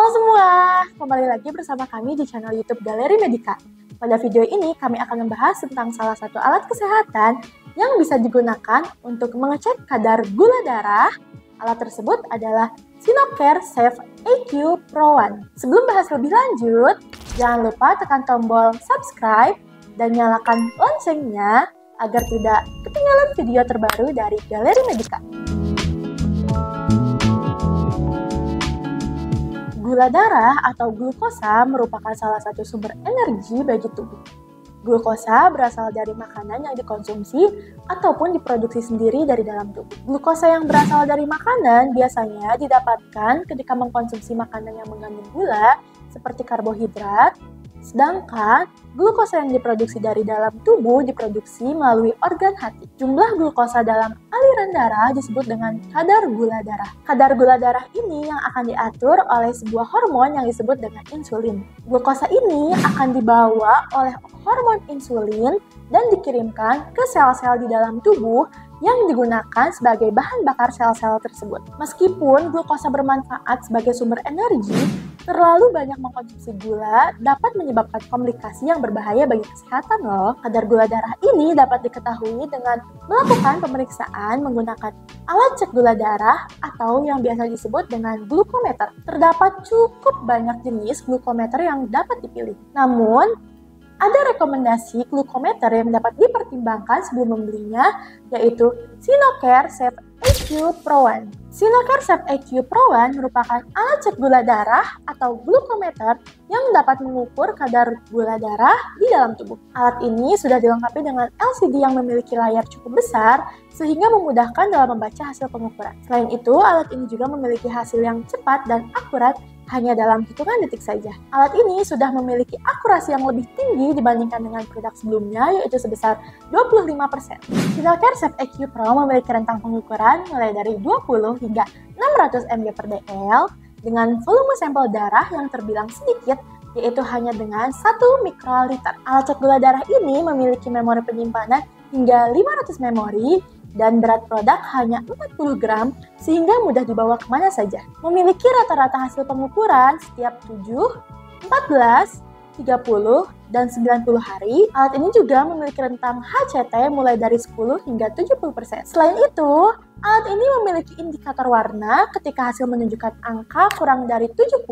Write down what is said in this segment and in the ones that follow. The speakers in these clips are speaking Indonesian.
Halo semua, kembali lagi bersama kami di channel YouTube Galeri Medika. Pada video ini kami akan membahas tentang salah satu alat kesehatan yang bisa digunakan untuk mengecek kadar gula darah. Alat tersebut adalah Sinocare Safe AQ Pro One. Sebelum bahas lebih lanjut, jangan lupa tekan tombol subscribe dan nyalakan loncengnya agar tidak ketinggalan video terbaru dari Galeri Medika. Gula darah atau glukosa merupakan salah satu sumber energi bagi tubuh. Glukosa berasal dari makanan yang dikonsumsi ataupun diproduksi sendiri dari dalam tubuh. Glukosa yang berasal dari makanan biasanya didapatkan ketika mengkonsumsi makanan yang mengandung gula seperti karbohidrat, sedangkan glukosa yang diproduksi dari dalam tubuh diproduksi melalui organ hati. Jumlah glukosa dalam aliran darah disebut dengan kadar gula darah. Kadar gula darah ini yang akan diatur oleh sebuah hormon yang disebut dengan insulin. Glukosa ini akan dibawa oleh hormon insulin dan dikirimkan ke sel-sel di dalam tubuh yang digunakan sebagai bahan bakar sel-sel tersebut. Meskipun glukosa bermanfaat sebagai sumber energi, terlalu banyak mengkonsumsi gula dapat menyebabkan komplikasi yang berbahaya bagi kesehatan loh. Kadar gula darah ini dapat diketahui dengan melakukan pemeriksaan menggunakan alat cek gula darah atau yang biasa disebut dengan glukometer. Terdapat cukup banyak jenis glukometer yang dapat dipilih. Namun, ada rekomendasi glukometer yang dapat dipertimbangkan sebelum membelinya, yaitu Sinocare Safe AQ Pro One. Sinocare Safe AQ Pro One merupakan alat cek gula darah atau glukometer yang dapat mengukur kadar gula darah di dalam tubuh. Alat ini sudah dilengkapi dengan LCD yang memiliki layar cukup besar sehingga memudahkan dalam membaca hasil pengukuran. Selain itu, alat ini juga memiliki hasil yang cepat dan akurat hanya dalam hitungan detik saja. Alat ini sudah memiliki akurasi yang lebih tinggi dibandingkan dengan produk sebelumnya, yaitu sebesar 25%. Sinocare Safe AQ Pro memiliki rentang pengukuran mulai dari 20 hingga 600 mg/dl dengan volume sampel darah yang terbilang sedikit, yaitu hanya dengan 1 mikroliter. Alat cek gula darah ini memiliki memori penyimpanan hingga 500 memori dan berat produk hanya 40 gram sehingga mudah dibawa kemana saja. Memiliki rata-rata hasil pengukuran setiap 7, 14, 30, dan 90 hari. Alat ini juga memiliki rentang HCT mulai dari 10 hingga 70%. Selain itu, alat ini memiliki indikator warna ketika hasil menunjukkan angka kurang dari 70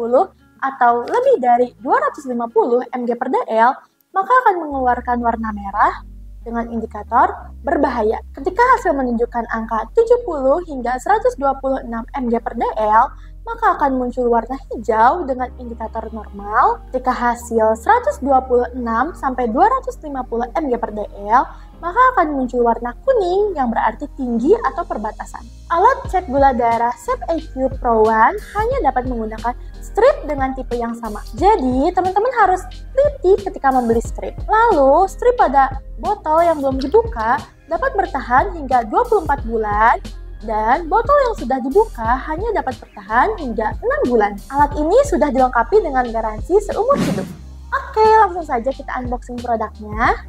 atau lebih dari 250 mg/dl, maka akan mengeluarkan warna merah dengan indikator berbahaya. Ketika hasil menunjukkan angka 70 hingga 126 mg/dl, maka akan muncul warna hijau dengan indikator normal. Ketika hasil 126 sampai 250 mg/dl, maka akan muncul warna kuning yang berarti tinggi atau perbatasan. Alat cek gula darah Safe AQ Pro One hanya dapat menggunakan strip dengan tipe yang sama. Jadi, teman-teman harus teliti ketika membeli strip. Lalu, strip pada botol yang belum dibuka dapat bertahan hingga 24 bulan dan botol yang sudah dibuka hanya dapat bertahan hingga 6 bulan. Alat ini sudah dilengkapi dengan garansi seumur hidup. Oke, langsung saja kita unboxing produknya.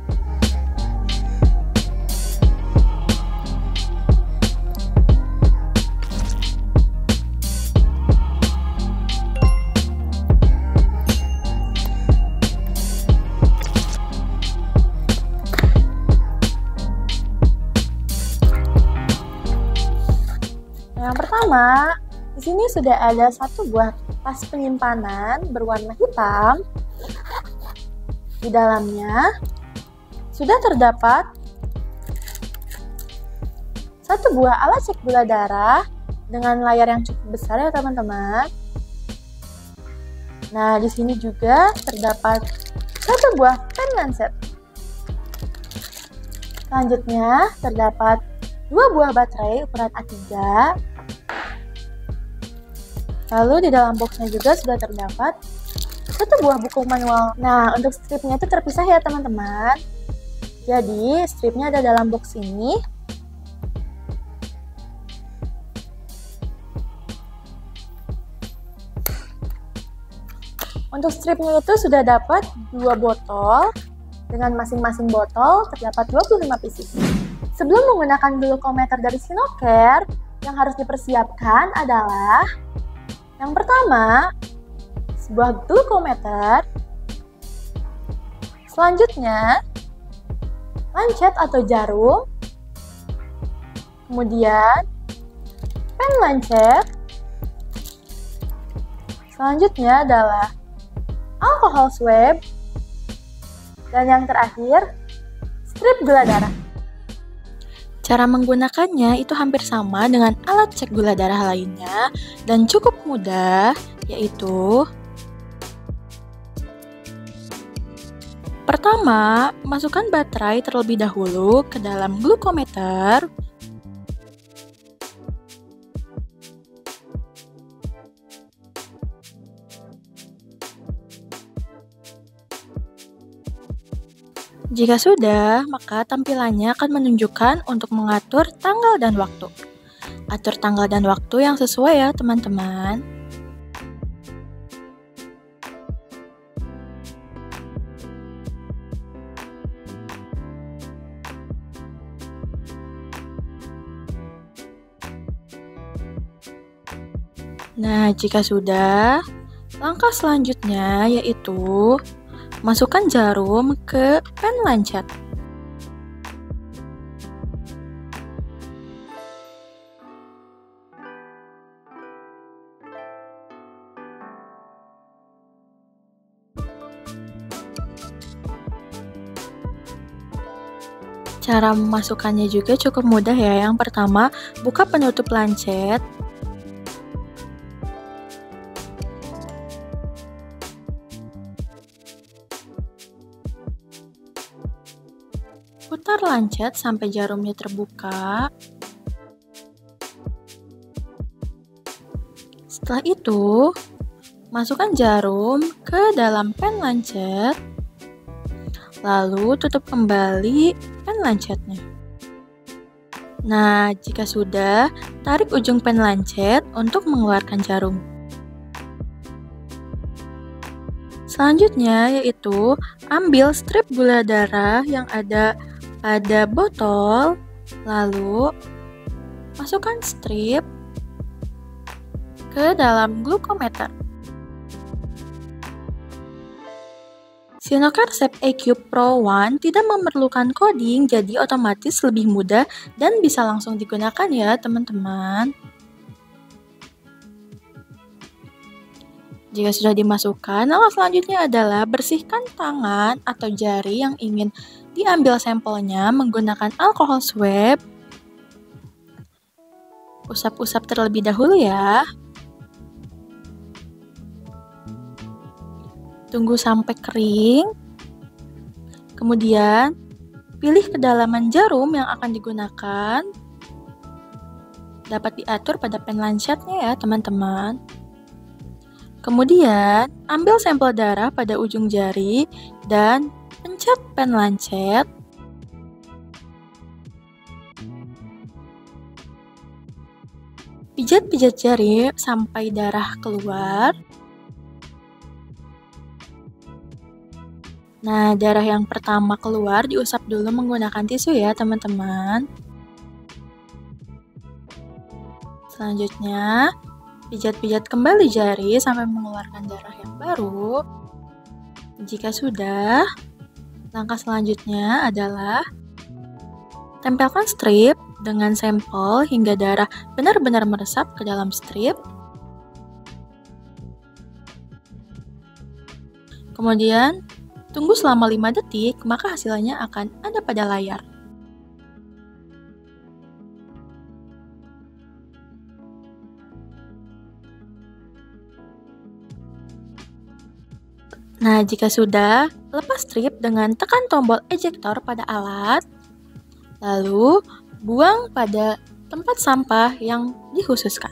Yang pertama, di sini sudah ada satu buah tas penyimpanan berwarna hitam. Di dalamnya sudah terdapat satu buah alat cek gula darah dengan layar yang cukup besar ya teman-teman. Nah, di sini juga terdapat satu buah pen lancet. Selanjutnya terdapat 2 buah baterai ukuran A3. Lalu di dalam boxnya juga sudah terdapat satu buah buku manual. Nah, untuk stripnya itu terpisah ya teman-teman. Jadi stripnya ada dalam box ini. Untuk stripnya itu sudah dapat 2 botol. Dengan masing-masing botol terdapat 25 pieces. Sebelum menggunakan glukometer dari Sinocare, yang harus dipersiapkan adalah yang pertama, sebuah glukometer. Selanjutnya, lancet atau jarum. Kemudian, pen lancet. Selanjutnya adalah alkohol swab. Dan yang terakhir, strip gula darah. Cara menggunakannya itu hampir sama dengan alat cek gula darah lainnya dan cukup mudah, yaitu pertama, masukkan baterai terlebih dahulu ke dalam glukometer. Jika sudah, maka tampilannya akan menunjukkan untuk mengatur tanggal dan waktu. Atur tanggal dan waktu yang sesuai ya, teman-teman. Nah, jika sudah, langkah selanjutnya yaitu masukkan jarum ke pen lancet. Cara memasukkannya juga cukup mudah ya. Yang pertama, buka penutup lancet. Putar lancet sampai jarumnya terbuka. Setelah itu, masukkan jarum ke dalam pen lancet. Lalu tutup kembali pen lancetnya. Nah, jika sudah, tarik ujung pen lancet untuk mengeluarkan jarum. Selanjutnya yaitu ambil strip gula darah yang ada pada botol, lalu masukkan strip ke dalam glukometer. Sinokar Sep EQ Pro One tidak memerlukan coding, jadi otomatis lebih mudah dan bisa langsung digunakan ya teman-teman. Jika sudah dimasukkan, langkah selanjutnya adalah bersihkan tangan atau jari yang ingin diambil sampelnya menggunakan alkohol swab. Usap-usap terlebih dahulu ya. Tunggu sampai kering. Kemudian, pilih kedalaman jarum yang akan digunakan. Dapat diatur pada pen lancetnya ya teman-teman. Kemudian, ambil sampel darah pada ujung jari dan pencet pen lancet. Pijat-pijat jari sampai darah keluar. Nah, darah yang pertama keluar diusap dulu menggunakan tisu ya teman-teman. Selanjutnya, pijat-pijat kembali jari sampai mengeluarkan darah yang baru. Jika sudah, langkah selanjutnya adalah tempelkan strip dengan sampel hingga darah benar-benar meresap ke dalam strip. Kemudian, tunggu selama 5 detik, maka hasilnya akan ada pada layar. Nah, jika sudah, lepas strip dengan tekan tombol ejector pada alat, lalu buang pada tempat sampah yang dikhususkan.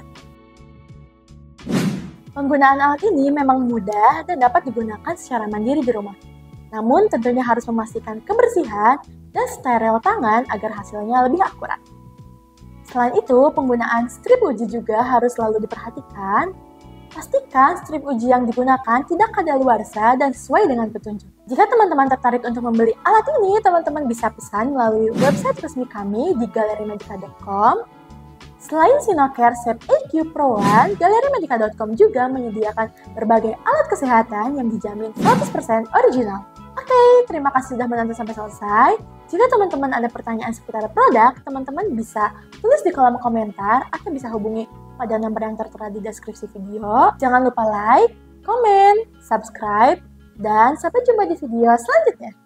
Penggunaan alat ini memang mudah dan dapat digunakan secara mandiri di rumah. Namun tentunya harus memastikan kebersihan dan steril tangan agar hasilnya lebih akurat. Selain itu, penggunaan strip uji juga harus selalu diperhatikan. Pastikan strip uji yang digunakan tidak kadaluarsa dan sesuai dengan petunjuk. Jika teman-teman tertarik untuk membeli alat ini, teman-teman bisa pesan melalui website resmi kami di galerimagica.com. Selain Sinocare Save IQ Pro One, galerimedica.com juga menyediakan berbagai alat kesehatan yang dijamin 100% original. Oke, terima kasih sudah menonton sampai selesai. Jika teman-teman ada pertanyaan seputar produk, teman-teman bisa tulis di kolom komentar atau bisa hubungi pada nomor yang tertera di deskripsi video. Jangan lupa like, komen, subscribe, dan sampai jumpa di video selanjutnya.